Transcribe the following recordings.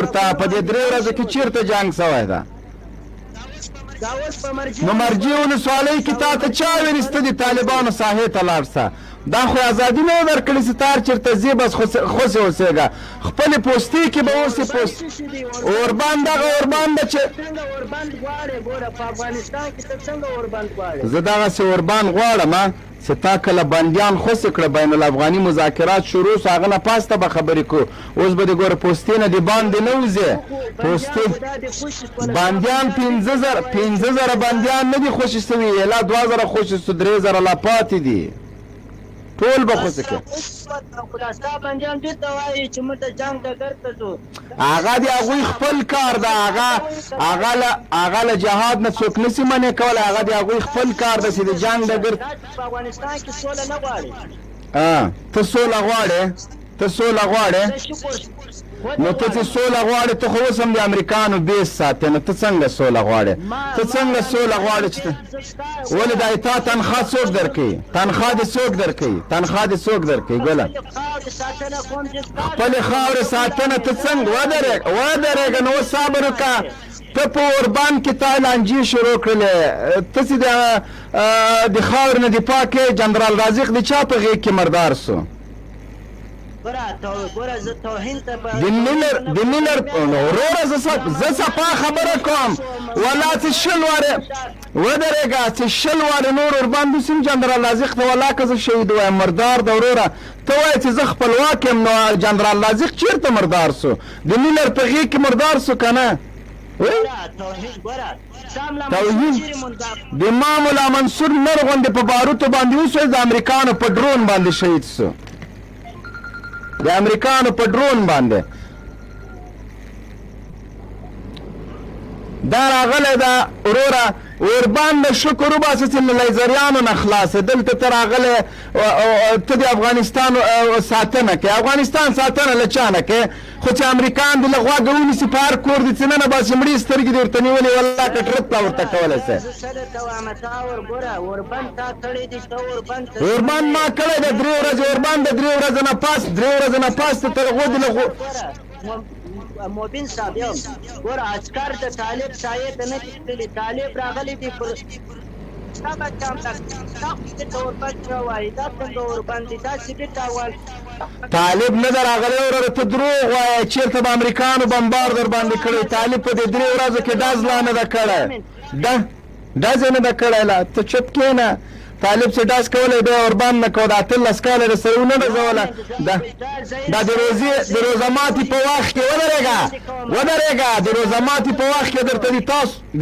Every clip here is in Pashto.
ورته په دې درې ورځو کې چیرته جنګ سوی ده نو مرجې ولسوالۍ کې تا ته چا ویلي سته د طالبانو ساحې ته لاړ شه دا خو ازادي نه درکړې چې تار چېرته ځې بس خوسې اوسېږه خپلې پوستې کې به اوسې پوست اوربند دغه اوربند ده چې زه دغسې اوربند غواړم چې تا کله بندیان خوسې کړه بین الافغاني مذاکرات شروع سو هغه نه پاسته به خبرې کو اوس به د ګوره پوستې نه د باندې نه وځې پوستې بندیان 5,000 بندیان نه دي خوشي سوي لا 2,000 خوشي سو 3,000 لا پاتې دي ټول به خوشي کړه هغه د هغوی خپل کار ده هغه له جهاد نه څوک نسي منې کولی هغه د هغوی خپل کار ده چې د جنګ ډګر ته سوله غواړې نو ته چې سوله غواړې ته خو اوس هم د امریکانو بیس ساتې نو ته څنګه سوله غواړې چې ولې دا تا تنخوا څوک درکوي تنخوا دې څوک درکوي ګله خپلې خاورې ساتنه ته څنګه ودرېږه نو اوس صبر وکړه ته په اوربند کې تا لانجې شروع کړلې ته چې د خاورې نه دفاع کوې جنرال رازق د چا په غېږ کې مردار سو د ملر وروره زه صفا خبره کوم ولا چې شل وارې ودرېږه چې شل وارې نور ورباندې سیم جنرال رازق ته ولا که زه شهید وایم مردار ده وروره ته وایې چې زه خپلواک یم نو جنرال رازق چېرته مردار سو د ملر په غېږ کې مردار سو که نه توهین د ما ملا منصور نر غوندې په باروتو باندې اوسوی د امریکانو په ډرون باندې شهید سو د امریکانو په ډرون باندې دا راغلی ده وروره ورباندې شکر وباسه چې له لیزریانو نه خلاصې دلته ته راغلی ته د افغانستان ساتنه کوې افغانستان ساتنه له چا نه کوې خو چې امریکان دې له غوږه ونیسي په هر کور دې څه نه باسي مړې سترګې دې ورته نیولې والله کټرت لا ورته کولی سې اوربند ما کړی ده 3 ورځې اوربند د 3 ورځې نه پاس ته تر هغو دې له مبین صاحب یو ګوره عسکر د طالب سایې ته نه دي تللي طالب راغلی دي پر ستا بچه هم ته اوربند وایي دا څنګه اوربند دي دا سګرټ اول طالب نه ده راغلی وروره ته دروغ وایه چېرته به امریکانو بمبار در باندې کړی طالب په دې 3 ورځو کې ډز لا نه ده کړی ډز یې نه ده کړی لا ته چپ کښېنه طالب چې ډاس کولی بیا ورباندې نه کوه دا 18 کاله د سره ونه ډزوله دا د روزه ماتې په وخت کې ودرېږه د روزه ماتې په وخت کې درته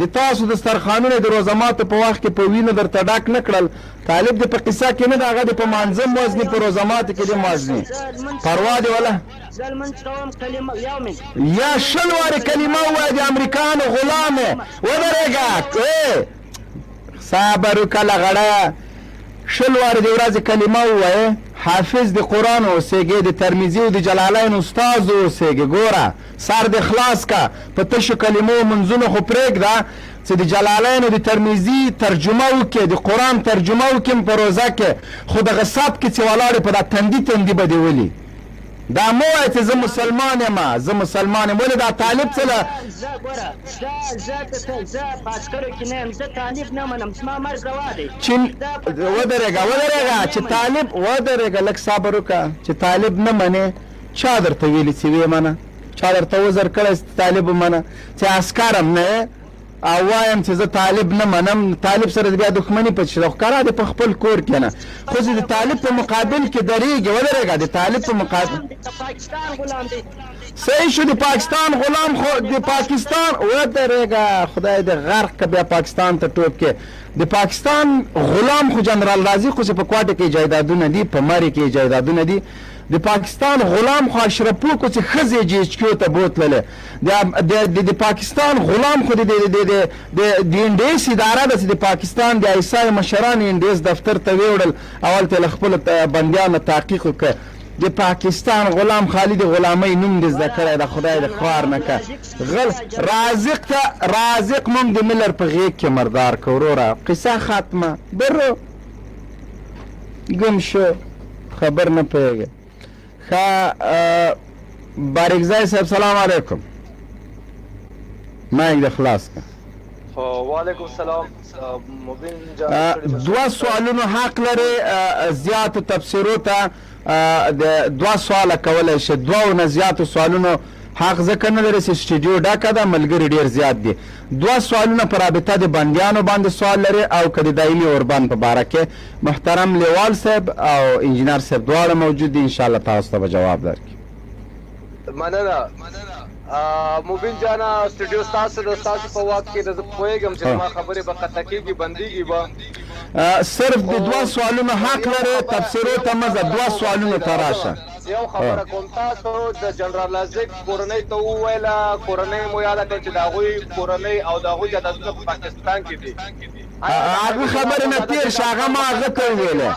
د تاسو دسترخوانونه د روزه ماتې په وخت کې په وینو درته ډک نه کړل طالب دې په قصه کې نه ده هغه دې په مانځه موزني په روزه ماتې کې دې موزني پروا دې وله یا 100 وارې کلمه ووایه د امریکانو غلام یې ودرېږه صبر وکړه لغړه 100 وارې د ورځې کلمه ووایه حافظ د قرآن اوسېږې د ترمیزي او د جلالین استاز اوسېږې ګوره سر دې خلاص که په تشو کلمو منځونو خو پرېږده چې د جلالین او د ترمیزي ترجمه وکړې د قرآن ترجمه وکړې په روزه کې خو دغه سب کې چې ولاړې په دا تندي به دې ولي دا مو وایه چې زه مسلمان یم ولې دا طالب څه له زه په عسکرو کې نه یم زه طالب نه منم زما مرګ روا دی ودرېږه چې طالب ودرېږه لږ صبر وکړه چې طالب نه منې چا درته ویلي چې ویې منه چا درته وزر کړی چې طالب ومنه چې عسکر هم نه او وایم چې زه طالب نه منم طالب سره بیا دښمني پټ شي خو ښکاره دی په خپل کور کې نه خو چې د طالب په مقابل کې درېږي ودرېږه د طالب په مقابل صحیح شو د پاکستان غلام خو د پاکستان ودرېږه خدای دې غرق که بیا پاکستان ته ټوپ کې د پاکستان غلام خو جنرال رازق خو چې په کوټه کې جایدادونه دي په مرې کې جایدادونه دي د پاکستان غلام خو اشرفو کو چې ښځې جیچکیو ته بوتللې د پاکستان غلام خو د انډیس اداره ده چې د پاکستان د ایسای مشران انډیس دفتر ته ویوړل اول ته له خپلو بندیانو تحقیق وکړه د پاکستان غلام خالي د غلامۍ نوم دې زده کړی ده خدای د خوار نه که رازق موږ د ملر په غېږ کې مردار که وروره قصه ختمه برو ګم شو خبر نه پوهېږې ښه بارکزی صاحب سلام علیکم مایک د خلاص که وعلیکم السلام مبین جان. دوه سوالونو حق لري زیاتو تبصرو ته د دوه سواله کولی شي. دوو نه زیاتو سوالونو حق ځکه نه لري چې سټډیو ډکه ده، ملګري ډېر زیات دي. دوه سوالونه په رابطه د بندیانو باندې سوال لري او که د دایمي اوربند په باره کې. محترم لیوال صاحب او انجینر صاحب دواړه موجود دي، انشاءالله تاسو ته به جواب درکړي. مننه مبین جانا. سټډیو ستاسو د ستاسو په واک کې زه پوهېږم چې زما خبرې به قطع کېږي، بندېږي به. صرف د دوه سوالونو حق لري، تبصرو ته مه ځه، دوه سوالونو ته راشه. یو خبره کوم، تاسو د جنرال لازق کورنۍ ته وویله، کورنۍ مو یاده کړه چې د هغوی کورنۍ او د هغوی جایدادونه په پاکستان کې دي. هغه خبرې نه تېر شه، هغه ما هغه ته وویلې.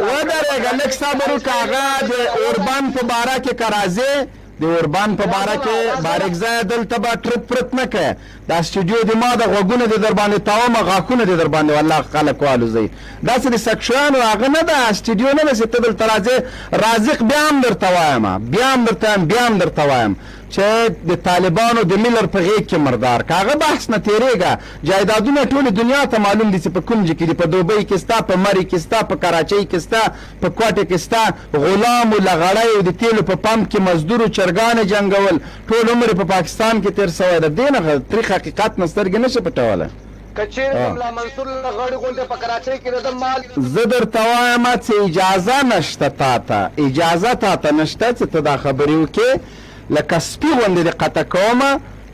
ودرېږه لږ صبر وکړه. هغه د اوربند په باره کې که راځې، د اوربند په باره کې بارکزیه دلته به ټرت پرت نه کوې. دا سټډیو د ما د غوږونه دې در باندې تاومه، غاښونه دې در باندې والله خلک والوځئ. داسې د سکشیانو هغه نه ده، سټډیو نه ده چې ته دلته راځې. رازق بیا هم درته وایم، بیا هم درته وایم، بیا هم درته وایم چې د طالبانو د میلر په غېږ کې مردار که. هغه بحث نه تېرېږه. جایدادونه ټولې دنیا ته معلوم دي چې په کوم ځای کې دي. په دوبۍ کې ستا، په مري کې ستا، په کراچۍ کې ستا، په کوټې کې ستا. غلامو لغړیو د تیلو په پمپ کې مزدورو چرګانې جنګول، ټول عمر په پاکستان کې تېر سوی ده. دې نه تریخ حقیقت نه سترګې نه شي پټولی. که چېرې ملا منصور لغړې غونډې په کراچۍ کې د ده مال، زه درته وایم چې اجازه نشته تا ته، اجازه تا ته نشته چې ته دا خبرې وکړې. لکه سپي غوندې دې قطع کومه،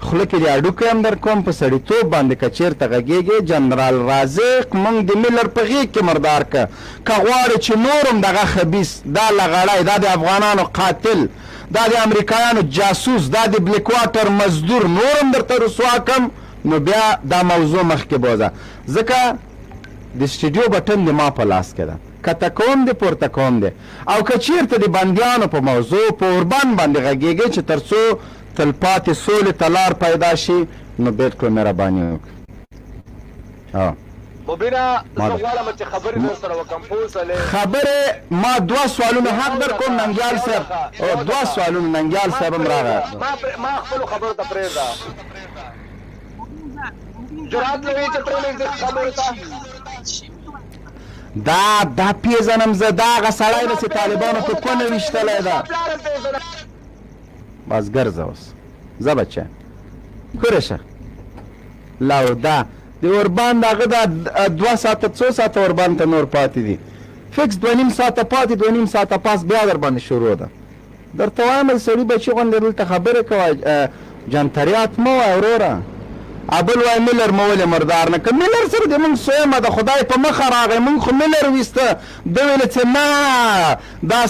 خوله کې دې هډوکی هم در کوم. په سړیتوب باندې که چېرته غږېږې، جنرال رازق موږ د میلر په غېږ کې مردار که. که غواړې چې نور هم دغه خبیث، دا لغړی، دا د افغانانو قاتل، دا د امریکایانو جاسوس، دا د بلیک واټر مزدور نور هم درته رسوا کم، نو بیا دا موضوع مخکې بوځه. ځکه د سټډیو بټن د ما په لاس کې ده، کته کوم دی پورته کوم دی. او که چېرته د بندیانو په موضوع په اوربند باندې غږېږئ چې تر څو تلپاتې سولې ته لار پیدا شي، نو بالکل مهرباني وکړئ. مبینه زه غواړم چې خبرې در سره وکړم، پوه شولې. خبرې ما دوه سوالونه حق در کوم ننګیال صاحب. دوه سوالونه ننګیال صاحب هم راغی. ما خپلو خبرو ته پرېږده. جرأت لري چې پرېږدې خبرو ته. دا پیژنم زه، دا هغه سړی ده چې طالبانو په کونه ویشتلی ده. بس ګرځه اوس، ځه بچه ښکرې شه. لاو دا د اوربند هغه دا 2 ساعته څو ساعته اوربند ته نور پاتې دي، فکس 2.5 ساعته پاتې، 2.5 ساعته پاس بیا در باندې شروع ده. درته وایم سړي بچي غوندې دلته خبرې کوه، جنتریات مه وایه وروره. ابل وای میلر مو ولې مردار نه که. میلر سره د موږ سویمه د خدای په مخه راغی، موږ خو میلر ویسته. ده ویله چې نه دا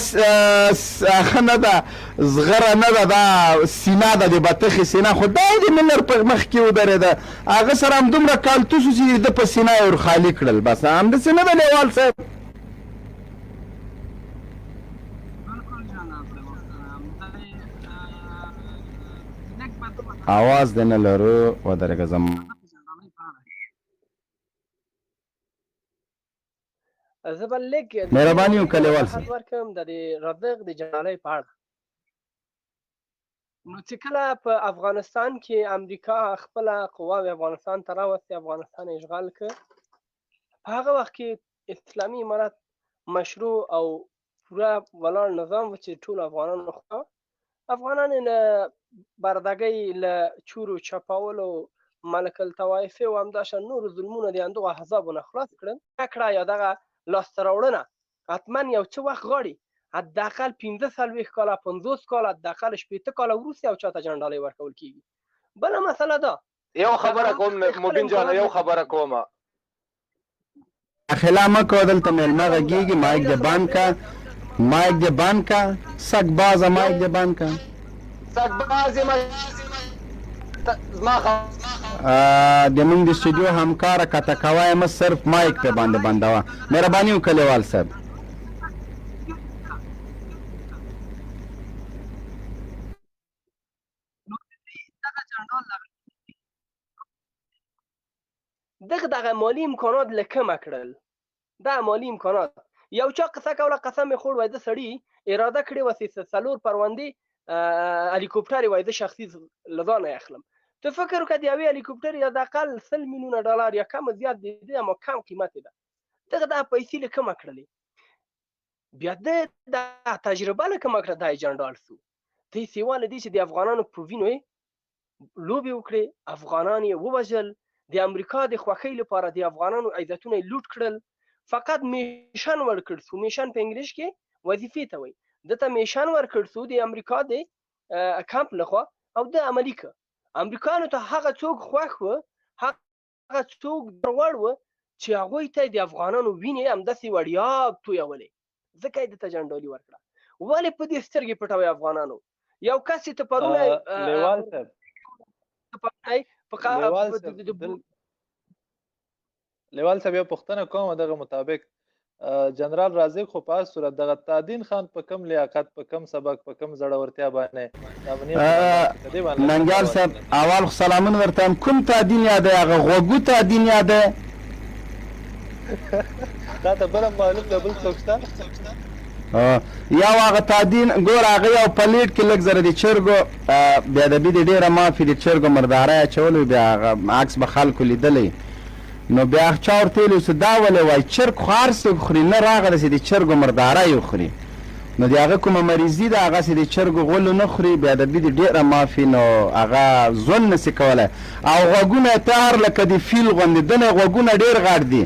هغه نه ده، زغره نه ده، دا سینه ده، د بطخې سینه. خو دا د میلر په مخ کې ودرېده، هغه سره هم دومره کالتوس و چې د په سینه یې ور خالي کړل. بس همداسې نه ده لیوال صاحب. आवाज देने लरो ودرګه زم زبل لیک مهرباني وکړئ خبر کوم د رادغ د جنرالۍ په اړه. نو چې کله په افغانستان کې امریکا خپل قواوې افغانستان ته راوستې، افغانستان اشغال کړ، په هغه وخت کې اسلامي امارت مشروع او پوره ولاړ نظام و چې ټول افغانانو خو افغانان بردګۍ له چورو چپاولو ملک الطوایفې او همداشان نور ظلمونه د اندغو احزابو نه خلاص کړل. کړه یا دغه لاسته راوړنه حتما یو څه وخت غواړي، حداقل 45 کاله 50 کاله حداقل 80 کاله وروسته یو چاته جنډالۍ ورکول کېږي. بله مسله ده، یو خبره کوم مبین جان، یو خبره کومه داخله مه کوه دلته میلمه غږېږي. مایک دې بند که، مایک دې بند که، سګ بازه مایک دې بند که. د موږ د سټډیو همکاره کته کوی مه، صرف مایک پې باندې بندوه. مهرباني وکړه لیوال صاحب. دغه مالي امکانات له کومه کړل؟ دا مالي امکانات یو چا قصه کوله، قسم یې خوړ وای د سړي اراده کړې وه چې 4 پروندې هلیکوپټر وای د شخصي له ځانه اخلم. ته فکر وکړه د یوې هلیکوپټر یا د اقل 100 میلیونه ډالر یا کم زیات د دې اما کم قیمت ده دغه دا پیسې له کومه کړلې بیا د تجربه له کومه کړه دا جنرال سو ته سیواله دي چې د افغانانو په وینو لوبې وکړې افغانان یې ووژل د امریکا د خوښۍ لپاره د افغانانو عزتونه یې لوټ کړل فقط میشن ورکړ سو میشن په انګلیش کې وظیفې ته وایي دته میشن ورکړ سو د امریکا د کمپ لخوا او د عملي که امریکایانو ته هغه څوک خوښ و هغه څوک وړ و چې هغوی ته د افغانانو وینې همداسې وړیا تویولې ځکه یې دته جنډالي ورکړه ولې په دې سترګې پټوي افغانانو یو کس چې ته پرونه لیوال صاحب لیوال صاحب یو پوښتنه کوم دغه مطابق جنرال رازق خو په صورت دغه تادین خان په کم لیاقت په کم سبق په کم زړورتیا باندې ننګیال صاحب اول خو سلامونه ورته کوم تادین یاده هغه غوږو تادین یاده دا ته بل معلوم ده بل څوک شته یو هغه تادین ګور هغه یو پلیټ کې لږ زره د چرګو بیا د بي ډیره مافي د چرګو مرداره اچولو بیا هغه عکس به خلکو لیدلی نو بیا چا ورته ویلي اوس دا ولې وایي چرګ خو هر څوک خوري نه راغلسې د چرګو مرداره یې خوري نو د هغه کومه مریضي ده هغسې د چرګو غولو نه خوري بیا د بي ډیره مافي نو هغه ژوند نسي کولی او غوږونه یې ته هر لکه د فیل غوندې دنه غوږونه ډېر غټ دي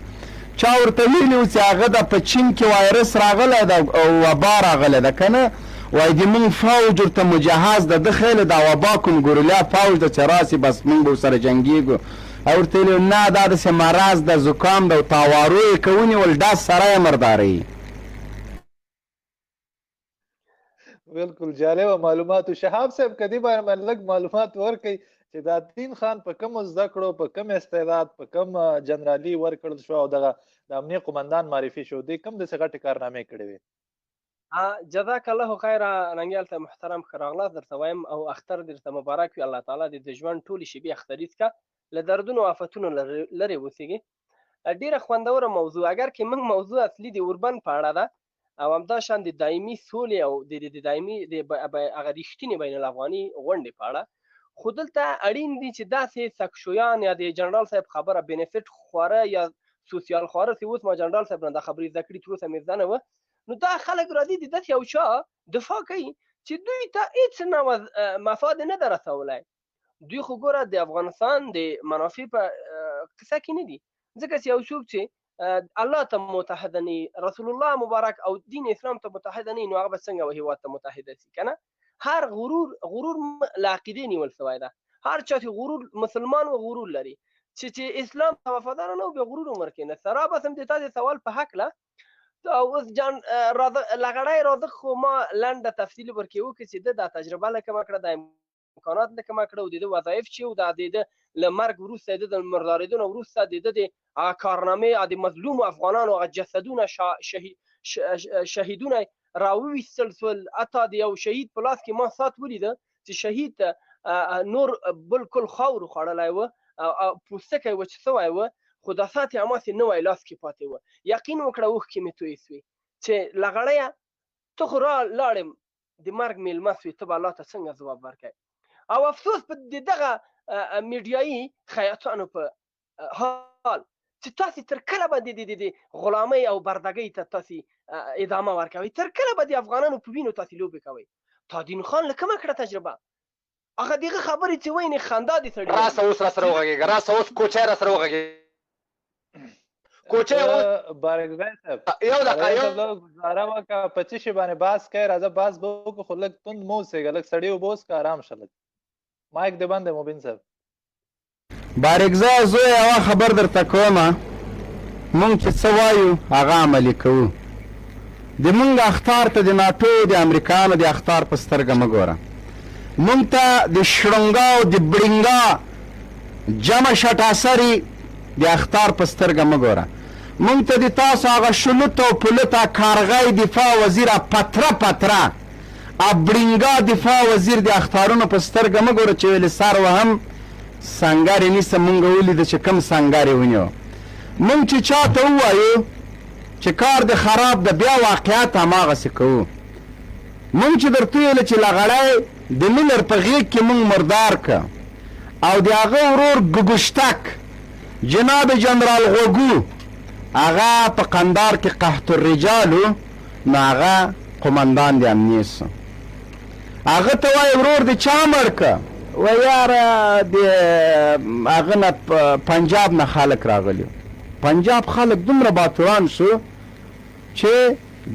چا ورته ویلي و چې هغه د په چین کې وایرس راغلی ده او وبا راغلی ده که نه وایي د مونږ فوج ورته مجهز ده ده خیلی دا وبا کوم ګورلیا فوج ده چې راسي بس مونږ به ورسره جنګېږو او ورته ویلي نه دا داسې مرض ده زکام ده او تاوارو یې که ونیول دا سره یې مرداروي بالکل جالبه معلومات شهاب صاحب کدی باندې لږ معلومات ورکړئ چې دا دین خان په کوم زده کړو په کوم استعداد په کوم جنرالي ورکړل شو او دغه د امنیه قومندان معرفي شو دی کوم داسې غټې کارنامې کړې وې جزاک الله خیر ننګیال ته محترم ښه راغلاست درته وایم او اختر درته مبارک وي الله تعالی د ژوند ټولې شیبې اختریز کا له دردونو او آفتونو لرې اوسېږي ډېره خوندوره موضوع اگر که موږ موضوع اصلي د اوربن په اړه ده او همدا شان د دایمي سولې او د دایمي هغه رښتینې بین الافغاني غونډې په اړه خو دلته اړین دي چې داسې سکشویان یا د جنرال صاحب خبره بینفټ خواره یا سوسیال خواره چې اوس ما جنرال صاحب نه دا خبرې زده کړي تر اوسه مې زده نه وه نو دا خلک راځي د داسې یو چا دفاع کوي چې دوی ته هېڅ نه مفاد نه ده رسولی دوی خو ګوره د افغانستان د منافع په قصه کې نه دي ځکه چې یو څوک چې الله ته متحده نه رسول الله مبارک او دین اسلام ته متحده نه نو هغه به څنګه هیواد ته متحده سي که نه هر غرور له عقیدې نیول سوی ده هر چا چې غرور مسلمان و غرور لري چې اسلام ته وفادار نه و بیا غرور عمر کې نه سره بس هم د تا د سوال په حکله اوس جان لغړی رازق خو ما لنډه تفصیل ورکې وکړي چې دا تجربه له کومه کړه د امکانات له کومه کړه او د ده وظایف چې و دا د ده له مرګ وروسته د ده د مردارېدو وروسته د ده د کارنامې د مظلومو افغانانو هغه جسدونه شهیدونه راوویستل سول حتی د یو شهید په لاس کې ما سات ولیده چې شهید نور بالکل خاورو خوړلی و پوستکی وچ سوی و خو دا سات یې هماسې نوی لاس کې پاتې و یقین وکړه اوښکې مې تویې سوې چې لغړیه ته خو لاړم د مرګ میلمه سوې ته به الله ته څنګه ځواب ورکوې او افسوس په دغه میډیایي خیاطانو په حال چې تاسې تر کله به د غلامۍ او بردګۍ ته تاسې ادامه ورکوئ تر کله به د افغانانو په وینو تاسې لوبې کوئ تادین خان له کومه کړه تجربه هغه دغه خبرې چې وایي نه خندا دې سړي راسه اوس راسره وغږېږه راسه اوس کوچی راسره وغږېږه کوچی بارګزی صاحب یو دقیقه ګزاره وکړه په څه شي باندې بحث کوې راځه بحث به وکړو خو لږ توند مه اوسېږه لږ سړي اوبه وڅښه ارام شه لږ مایک دې بند دی مبین صاحب بارګزی زوی یوه خبر درته کومه مونږ چې څه وایو هغه عملي کوو د مونږ اخطار ته د ناټو د امریکایانو د اخطار په سترګه مه ګوره مونږ ته د شړنګا او د بړنګا جمع شټاسري د اخطار په سترګه مه ګوره مونږ ته د تاسو هغه شلوت او پلوت کارغی دفاع وزیر پتره بړنګا دفاع وزیر د اخطارونو په سترګه مه ګوره چې ویلې سر وهم سنګار یې نیسه مونږ ولیده چې کوم سنګار یې ونیو مونږ چې چا ته ووایو چې کار د خراب ده بیا واقعیت هماغسې کوو مونږ چې درته ویله چې لغړی د ملر په غېږ کې مونږ مردار که او د هغه ورور ګګشتک جناب جنرال غوګو هغه په قندار کې قحط الرجال و، نو هغه قمندان د امنیې سو. هغه ته وایي ورور د چا مړ که؟ وایي یاره د هغه نه پنجاب نه خلک راغلي. پنجاب خلک دومره باتوران شو چې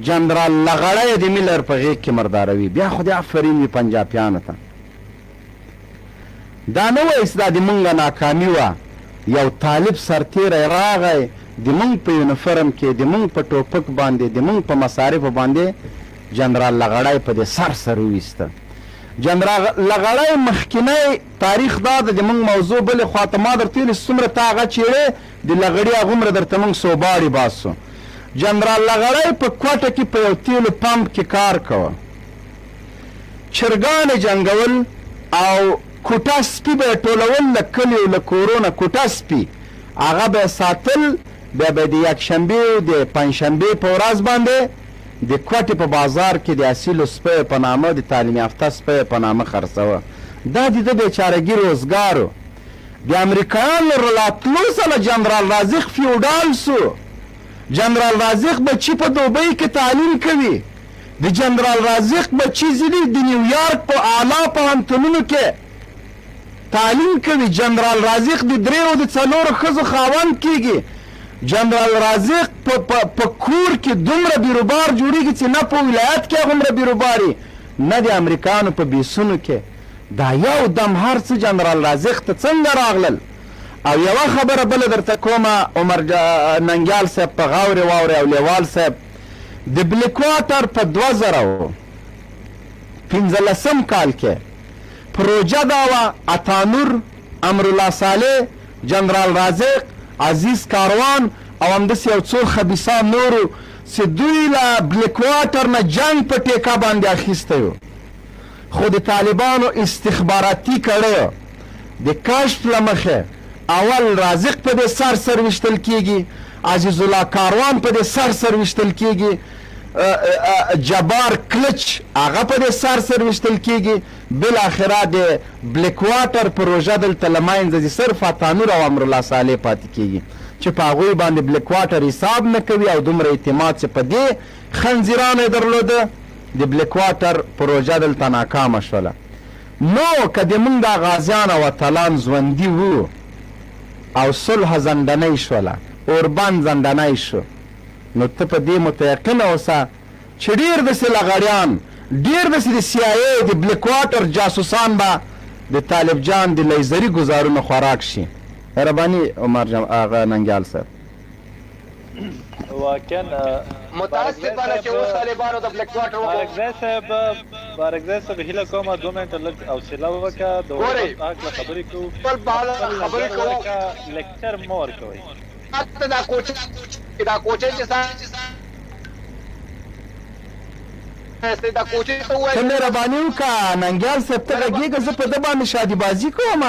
جنرال لغړی د میلر په غیږ کې مرداروي. بیا خو دې افرین وي پنجابیانو ته. دا نه وایي چې دا د مونږ ناکامي وه، یو طالب سرتیری راغی د مونږ په یونیفرم کې د مونږ په ټوپک باندې د مونږ په مصارفو باندې جنرال لغړی په دې سر وویسته. جنرال لغړی مخکینی تاریخ دا ده د مونږ موضوع بلې خواته ما درته ویلي څومره ته هغه چیړې د لغړي هغومره درته مونږ سوباړې باسو. جنرال لغړی په کوټه کې په یو تیلو پمپ کې کار کوه، چرګانې جنګول او کوټه سپي به یې ټولول له کلیو له کورونه. کوټه سپي هغه به یې ساتل، بیا به یې د یکشنبې او د پنجشنبې په ورځ باندې د کوټې په بازار کې د اصیلو سپیو په نامه د تعلیم یافته سپیو په نامه خرڅوه. دا د ده بیچارګي روزګار و. د امریکایانو له راتلو سره جنرال رازق فیوډال سو. جنرال رازق بچي په دوبۍ کې تعلیم کوي. د جنرال رازق بچي ځینې د نیویارک په اعلی پوهنتونونو کې تعلیم کوي. جنرال رازق د 3 او د 4 ښځو خاوند کیږي. جنرال رازق په کور کې دومره بیروبار جوړیږي چې نه په ولایت کې هغومره بیروباري، نه د امریکانو په بیسونو کې. دا یو دم هر څه جنرال رازق ته څنګه راغلل. او یوه خبره بله درته کومه، عمر ننګیال صاحب په غاورې واورې او لیوال صاحب د بلیکواټر په 2015 کال کې پروژه دا وه اتانور، امرالله صالح، جنرال رازق، عزیز کاروان او همداسې یو څو خبیثان نورو چې دوی له بلیکواټر نه جنګ په ټیکه باندې اخیستی و، خو د طالبانو استخباراتي کړی د کشف له مخې اول رازق په دې سر ویشتل کیږي، عزیز الله کاروان په دې سر ویشتل کیږي، جبار کلچ هغه په دې سر ویشتل کیږي. بالاخره د بلیکواټر پروژه دلته له منځه ځي، صرف اتانور او امرالله صالح پاتې کیږي چې په هغوی باندې بلیکواټر حساب نه کوي او دومره اعتماد چې په دې خنزیرانو یې درلوده د بلیکواټر پروژه دلته ناکامه شوله. نو که د مونږ دا غازیان او اتلان ژوندي وو او صلح زندنۍ شوله، اوربند زندنۍ شو، نو ته په دې متیقنه اوسه چې ډېر داسې لغړیان، ډېر داسې د CIA د بلیکواټر جاسوسان به د طالب جان د لیزري ګزارونو خوراک شي. مهرباني عمر هغه ننګیال صاحب. واقعا متاسفانه چې اوس طالبانو د بلیکواټر بارکزی صاحب هیله کومه 2 منټه لږ حوصله وکړه، د حق خبرې کوو، خبرې کوو، لیکچر مه ورکوئ. دا کوچۍ چې ته مهرباني وکړه ننګیال صاحب، ته غږېږه، زه په ده باندې شادي بازي کوم.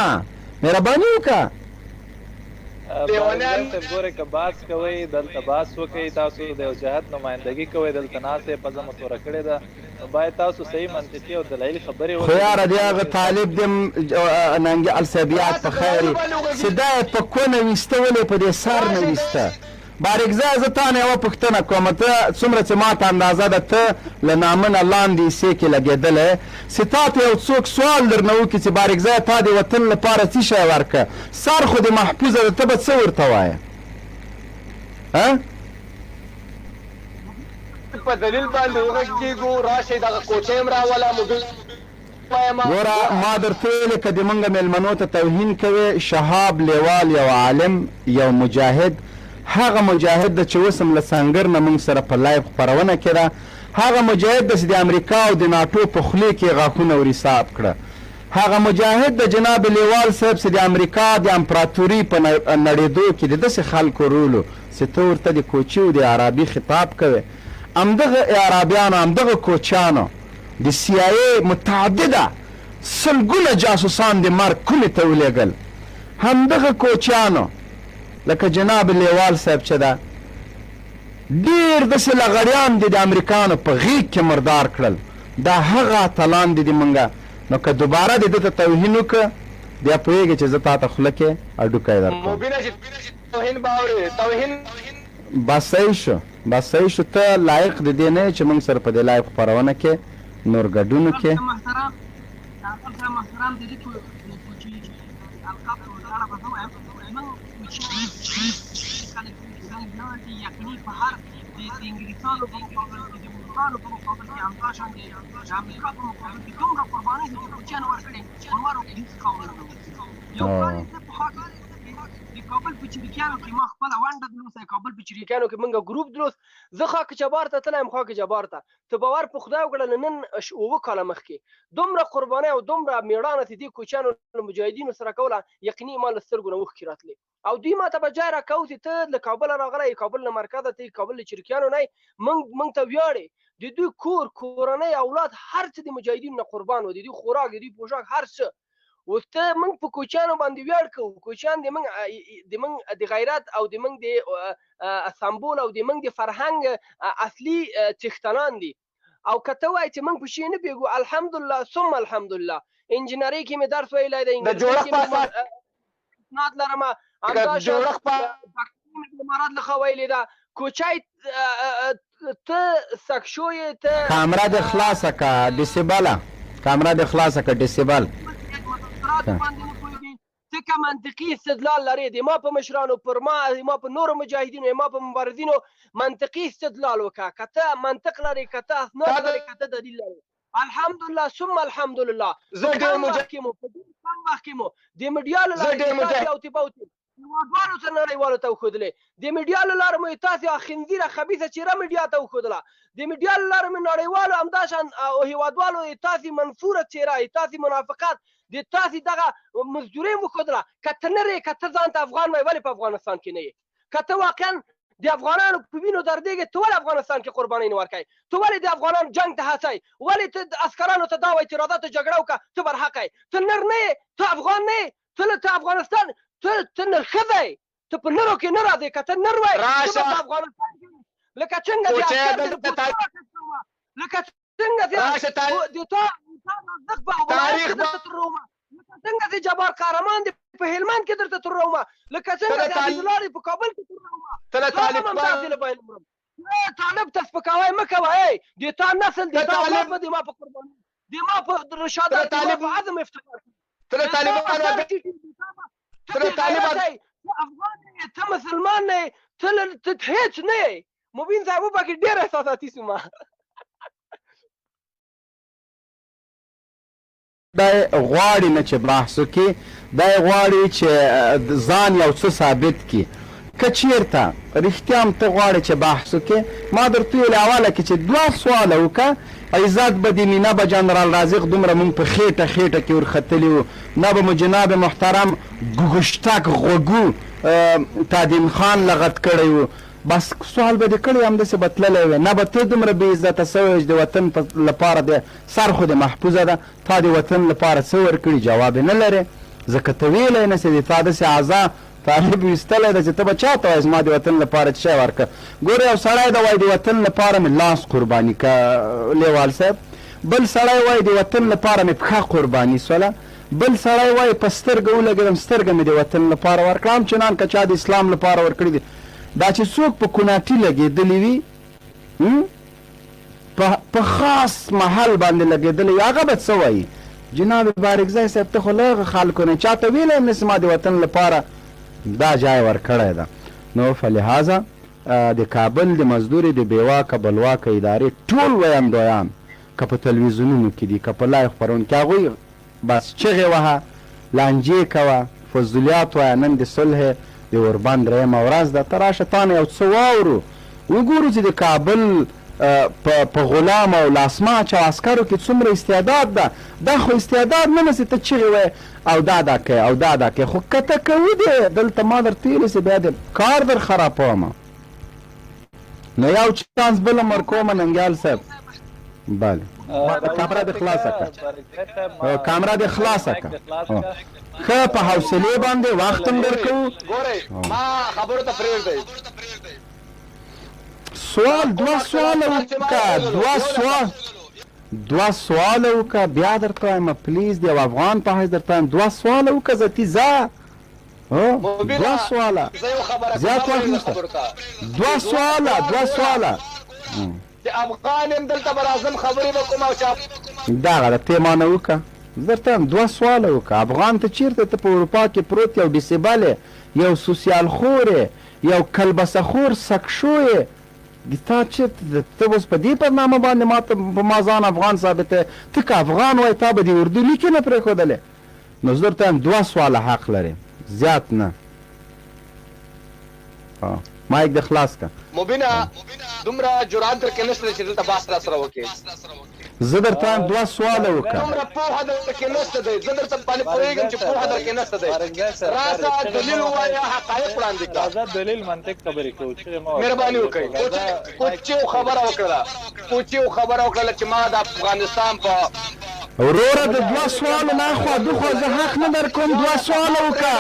مهرباني وکړه. صاحب ګورئ که بحث کوئ دلته بحث وکئ، تاسو د یو جهت نمایندګي کوئ، دلته ناست یې پزه متوره کړې ده، باید تاسو صحیح منطقي او دلایلي خبرې وکړئ. خو یاره د هغه طالب د ننګیال صاحب یاد په خیر وي چې دا یې په کونه ویسته ولې په دې سر نه ویسته. بارکزی زه تا نه یوه پوښتنه کوم، ته څومره چې ما ته اندازه ده ته له نامه نه لاندې حصې کې لګېدلی چې تا ته یو څوک سوال درنه وکړي چې بارکزی تا د وطن لپاره څه شی ورکړه، سر خو دې محفوظه ده، ته به څه ورته وایې؟ په دلیل باندې وغږېږو، راشئ دغه کوچۍ هم راوله مبین. ګوره ما درته ویلې که د مونږ مېلمنو ته توهین کوې، شهاب لیوال یو عالم، یو مجاهد، هغه مجاهد ده چې اوس هم له سنګر نه موږ سره په لایف خپرونه کې ده، هغه مجاهد ده چې د امریکا او د ناټو په خولې کې غاښونه ورحساب کړه، هغه مجاهد د جناب لیوال صاحب چې د امریکا د امپراتوري په نړېدو کې د داسې خلکو رولو چې ته ورته د کوچي او د عربي خطاب کوې. همدغه عربیانو، همدغه کوچیانو د CIA متعدده سلګونه جاسوسان د مرګ کونې ته ولېږل. همدغه کوچیانو لکه جناب لیوال صاحب چې ده ډېر داسې لغړیان دي د امریکانو په غیږ کې مردار کړل. دا هغه اتلان دي د مونږه. نو که دوباره د ده ته توهین وکړه بیا پوهېږې چې زه تا ته خوله کې هډوکی درکړم مبینه چې توهین باورې توهین بس صحیح شو بس صحیح شو ته لایق د دې نه یې چې موږ سره په دې لایق خپرونه کې نور ګډون کې محترم د دې کوچي القاب په اړه به ووایم موږ یقیني په هر د انګلیسانو په مقابل کې د امریکانو په مقابل کې همداشان د امریکا په مقابل کې دومره قربانۍ دي چې کوچیانو ورکړې نورو کې هېڅ قول نه کوي یو کال یې زه پخوا د کابل په چریکیانو کې ما خپله ونډه درلوسته کابل په چریکیانو کې موږ ګروپ درلوست زه خاک جبار ته تللی یم خاک جبار ته ته باور په خدای وکړه له نن 9 کاله مخکې دومره قربانۍ او دومره مېړانه چې دې کوچیانو له مجاهدینو سره کوله یقیني ما له سترګو نه اوښکې راتلې او دوی ما ته به جای راکوو چې ته له کابله راغلی کابل له مرکزه ته کابل له چریکیانو نه موږ ته ویاړې د دوی کورنۍ اولاد هر څه د مجاهدینو نه قربان و د دوی خوراک د دوی پوشاک هر څه اوس ته موږ په کوچیانو باندې ویاړ کوو کوچیان د موږ د غیرت او د موږ د سمبول او د موږ د فرهنګ اصلي څښتنان دي او که ته وایې چې موږ په شي نه پوهېږو الحمدلله ثم الحمدلله انجینرۍ کې مې درس ویلی دی انګلیسي کې مې اسناد لرم همداشان امارات لخوا ویلې ده کوچی ته سک شویې ته کامره دې خلاصه که ډسیبله کامره دې خلاصه که ډسیبل ځکه منطقي استدلال لري د ما په مشرانو پر ما په نورو مجاهدینو ما په مبارزینو منطقي استدلال وکړه که ته منطق لري که ته اسناد لري که ته دلیل لري الحمدلله ثم الحمدلله زه ډېر وخت کې مو د میډیا له لارې هیوادوالو ته نړیوالو ته وښودلې د میډیا له لارې مو تاسې خنزیره خبیثه چهره میډیا ته وښودله د میډیا له لارې مې نړیوالو همداشان هیوادوالو تاسې منفوره چهره تاسې منافقت د تاسې دغه مزدورۍ وښودله که ته نه رې که ته ځان ته افغان وایې ولې په افغانستان کې نه یې که ته واقعا د افغانانو په وینو دردېږې ته ولې افغانستان کې قربانۍ نه ورکوې ته ولې د افغانانو جنګ ته هڅوې ولې ته عسکرانو ته دا وایې چې راځه ته جګړه وکړه ته برحقه یې ته نر نه یې ته افغان نه یې ته افغانستان ته نرښځه یې ته په نرو کې نه راځې که ته نر وایې ته په افغانستان کې لکه څنګه چې لکه څنګه چې د تا ارزښت به څنګه چې جبار قهرمان دی په هلمند کې درته ترومه لکه څنګه چې عزیزالله دی په کابل کې ترومه طالب ته سپکاوی مه کوه د تا نسل د تا اولاد به د ما په قربانۍ د ما په رشادت د ما په عزم افتخار افغان نه ته مسلمان نه ته هېڅ نه یې مبین صاحب وبکې ډېر احساساتي سومه دا غواړي نه چې بحث وکړي دا غواړي چې ځان یو څه ثابت کړي که چېرته رښتیا هم ته غواړې چې بحث وکړې ما درته ویل اوله کې چې 2 سواله وکړه عزت به د مینه به جنرال رازق دومره مونږ په خېټه کې ورختلي وو نه به مو جناب محترم ګوشتک غوږو تادین خان لغت کړی وو بس سوال به دې کړی همداسې به تللی وې نه به ته دومره بې عزته سوی چې د وطن لپاره د سر خو د محفوظه ده تا د وطن لپاره څه ورکړي جواب یې نه لرې ځکه ته ویلی نه چې د تا داسې اعضا طالب ویستلی ده چې ته به چا ته وایې زما د وطن لپاره څه شی ورکړه ګوره یو سړی ده وایي د وطن لپاره مې لاس قرباني که لیوال صاحب بل سړی وایي د وطن لپاره مې پښه قرباني سوله بل سړی وایي په سترګه ولګېدم سترګه مې د وطن لپاره ورکړه هم چنان که چا د اسلام لپاره ورکړي دي دا چې څوک په کوناټي لګېدلی وي په خاص محل باندې لګېدلی وي هغه به څه وایي جناب بارکزی صاحب ته خو له هغه خلکو نه چا ته ویلی هم نسي ما د وطن لپاره دا جای ورکړی ده نو فلهذا د کابل د مزدوري د بېواکه بلواکه ادارې ټول ویاندویان که په تلویزیونونو کې دي که په لایو خپرونکي هغوی بس چغې وهه لانجې کوه فضولیات وایه نن د صلح د اوربند درېیمه ورځ ده ته راشه تا نه یو څه واورو وګورو چې د کابل په غلام او لاسماچ او عسکرو کې څومره استعداد ده دا خو استعداد نه نسي ته چغې وایې او دا کوې او دا کوې خو که ته کوي دی دلته ما درته ویلي چې بیا د کار در خرابومه نو یو چانس بله ورکومه ننګیال صاحب بله کامره دې خلاصه کړه کامره دې خلاصه کړه ښه په حوصلې باندې وخت هم درکوو ما خبرو ته پرېږدئ سوال 2 سواله وکړه 2 سوال دوه سواله وکړه بیا درته وایم پلیز د یو افغان په حیث درته وایم دوه سواله وکړه زتي ځه دوه سواله زیات وخت نشته دوه سواله چې افغان یم دلته به راځم خبرې به کوم او چا دغه د پیمانه وکړه زه درته وایم دوه سواله وکړه افغان ته چېرته ته په اروپا کې پروت یو ډیسیبل یو سوسیال خور یو کلبسه خور سکشو یې تا چېرته ته اوس په دې برنامه باندې ما ته په ما ځان افغان ثابته ته که افغان وای تا به د اردو لیکې نه پرېښودلې نو زه درته وایم دوه سواله حق لرې زیات نه مایک د خلاص که مبینه دومره جرأت در کې نشته چې دلته بحث را سره وکړې زه درته وایم دوه سواله وکړه دومره پوهه در کې نشته دی زه درته باندې پوهېږم چې پوهه در کې نشته دی راسه دلیل ووایه حقایق وړاندې کړه راځه دلیل منطق خبرې کوو مهرباني وکړئ کوچیو خبره وکړله چې ما د افغانستان په وروره د دوه سوالو نه خوا دوخوا زه حق نه در کوم دوه سواله وکړه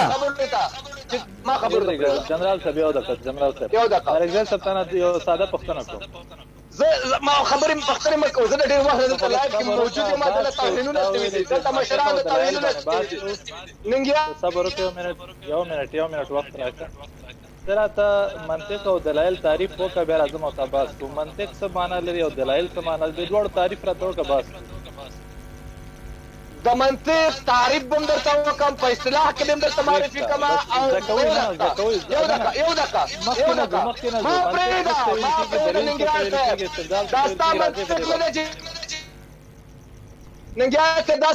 ما خبر دی جنرال صاحب یو دقیقه ارګزل صاحب ته یو ساده پوښتنه کوم ما خبرې پوښتنې مه کوو زه د ډېر وخت دلته لایف کې موجود یم ما دلته توهینونه شوي دي دلته مشران د توهینونه ننګیا صبر وکړه یو منټ وخت راکړه زه راته منطق او دلایل تعریف وکړه بیا راځم او تاسو بحث کوو منطق څه معنا لري او دلایل څه معنا لري د دواړو تعریف راته وکړه بحث د منطق تعریف به هم درته وکړم په اصطلاح کې به هم درته معرفي کړم او یو دقیقه ما پرېږده ننګیال صاحب دا ستا منطق نه دی چې ننګیال صاحب دا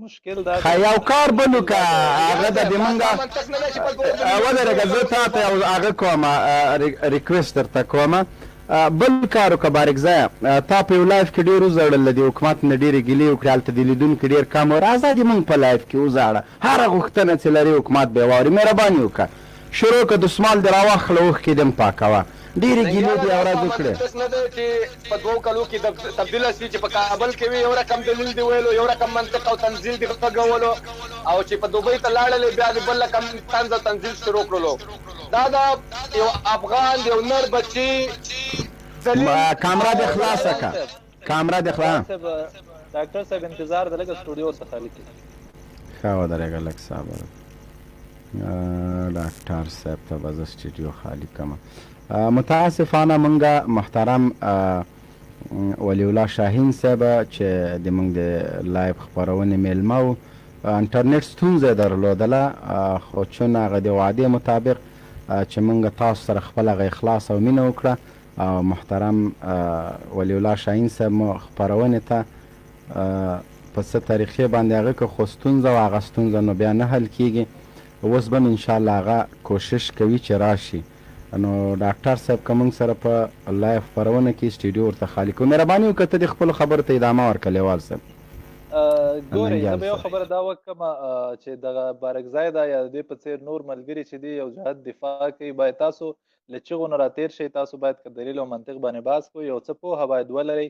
مشکل دا یو کار بل وکړه هغه د موږ ودرېږه زه تا ته یو هغه کوم ریکویسټ درته کوم بل کار وکړه بارکزیه تا په یو لایف کې ډېر وزړل د حکومت نه ډېرې ګیلې وکړې هلته د لیدونکي ډېر کم و راځه دې موږ په لایف کې وزاړه هره غوښتنه چې لري حکومت به یې واوري مهرباني وکړه شروع کړه دسمال دې راواخله اوښکې دې هم پاکوه ډېرې ګیلې دې یو ورځ وکړې نه دی چې په 2 کالو کې تبدیله شي چې په کابل کې وي یو رقم دلیل دی ویلو یو رقم منطق او تنزیل دی غږولو او چې په دوبۍ ته لاړلې بیا دې بل رقم طنز او تنزیل شروع کړلو دا د یو افغان د یو نر بچي کامره دې خلاصه که کامره دې خلاصه ډاکټر صاحب انتظار د لږ سټوډیو څخه خالی کړي ښه ودرېږه لږ صبر ډاکټر صاحب ته به زه سټوډیو خالي کړم متاسفانه موږ محترم ولی الله شاهین صاحب چې د موږ د لایف خپرونې میلمه و انټرنیټ ستونزه یې درلودله خو چون هغه د وعدې مطابق چې موږ تاسو سره خپل هغه اخلاص او مینه وکړه او محترم ولی الله شاهین صاحب مو خپرونې ته په څه طریقې باندې هغه که خو ستونزه و هغه ستونزه نو بیا نه حل کېږي اوس به م انشاءالله هغه کوشش کوي چې راشي نو ډاکټر صاحب که موږ سره په لایف خپرونه کې سټوډیو ورته خالي کړو مهرباني وکړه ته د خپلو خبرو ته ادامه ورکړه لیوال صاحب ګورئ زه به یو خبره دا وکړم چې دغه بارکزی دا یا د دې په څېر نور ملګري چې دي یو جهت دفاع کوي باید تاسو له چغو نه راتېر شئ تاسو باید که دلیل او منطق باندې بحث کوئ یو څه پوهه باید ولرئ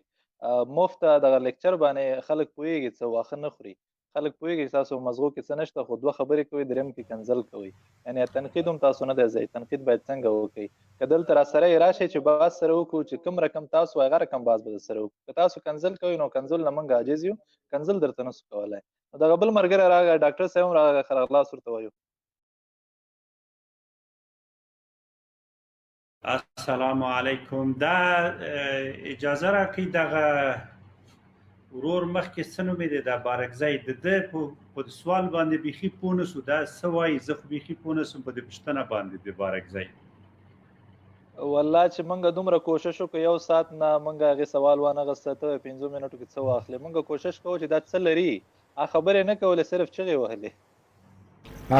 مفت دغه لیکچر باندې خلک پوهېږي څه واښه نه خوري خلک پوهېږي چې تاسو مزغو کې څه نشته خو 2 خبرې کوئ درېیم کې کنځل کوئ یعنې تنقید هم تاسو نه دی ځای تنقید باید څنګه وکړئ که دلته راسره یې راشئ چې بحث سره وکړو چې کوم رقم تاسو هغه رقم بحث به درسره وکړو که تاسو کنځل کوئ نو کنځل نه موږ عاجز یو کنځل درته نسو کولی نو دغه بل ملګری راغی ډاکټر صاحب هم راغی خلاص ورته وایو السلام علیکم دا اجازه راکړئ دغه ورور مخکې څه نومې دی دا بارکزی د ده په سوال باندې بیخي پوه نه سو دا څه وایي زه خو بیخي پوه نه سوم په دې پوښتنه باندې د بارکزی والله چې موږ دومره کوشش وکړو 1 ساعت نه موږ هغې سوال وانغسته ته 5 منټو کې څه واخلې موږ کوشش کوو چې دا څه لري خبرې نه کولې صرف چغې وهلې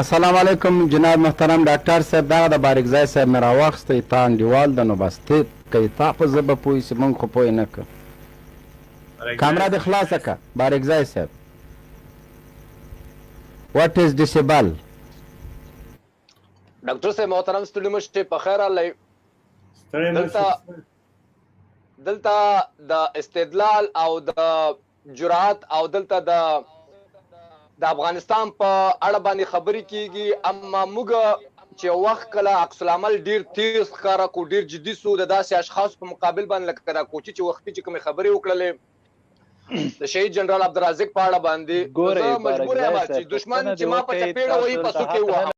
السلام علیکم جناب محترم ډاکټر صاحب دغه د بارکزی صاحب مې راواخیستی تا انډیوال ده نو بس ته کوي تا په زه به پوه شي موږ خو پوه نه کړو کامره دې خلاصه که بارکزی صاحب واټ از ډسیبل ډاکټر صاحب محترم ستړي مه شئ په خیر راغلی دلته د استدلال او د جرأت او دلته د افغانستان په اړه باندې خبرې کیږي اما موږ چې وخت کله عکس العمل ډیر تیز ښکاره کو ډیر جدي سو د داسې اشخاص په مقابل باندې لکه دا کوچي چې وختي چې کومې خبرې وکړلې د شهید جنرال عبدالرازق په اړه باندې زه مجبور یم چې دشمن چې ما په چپېړه وهي په څوکې ووهم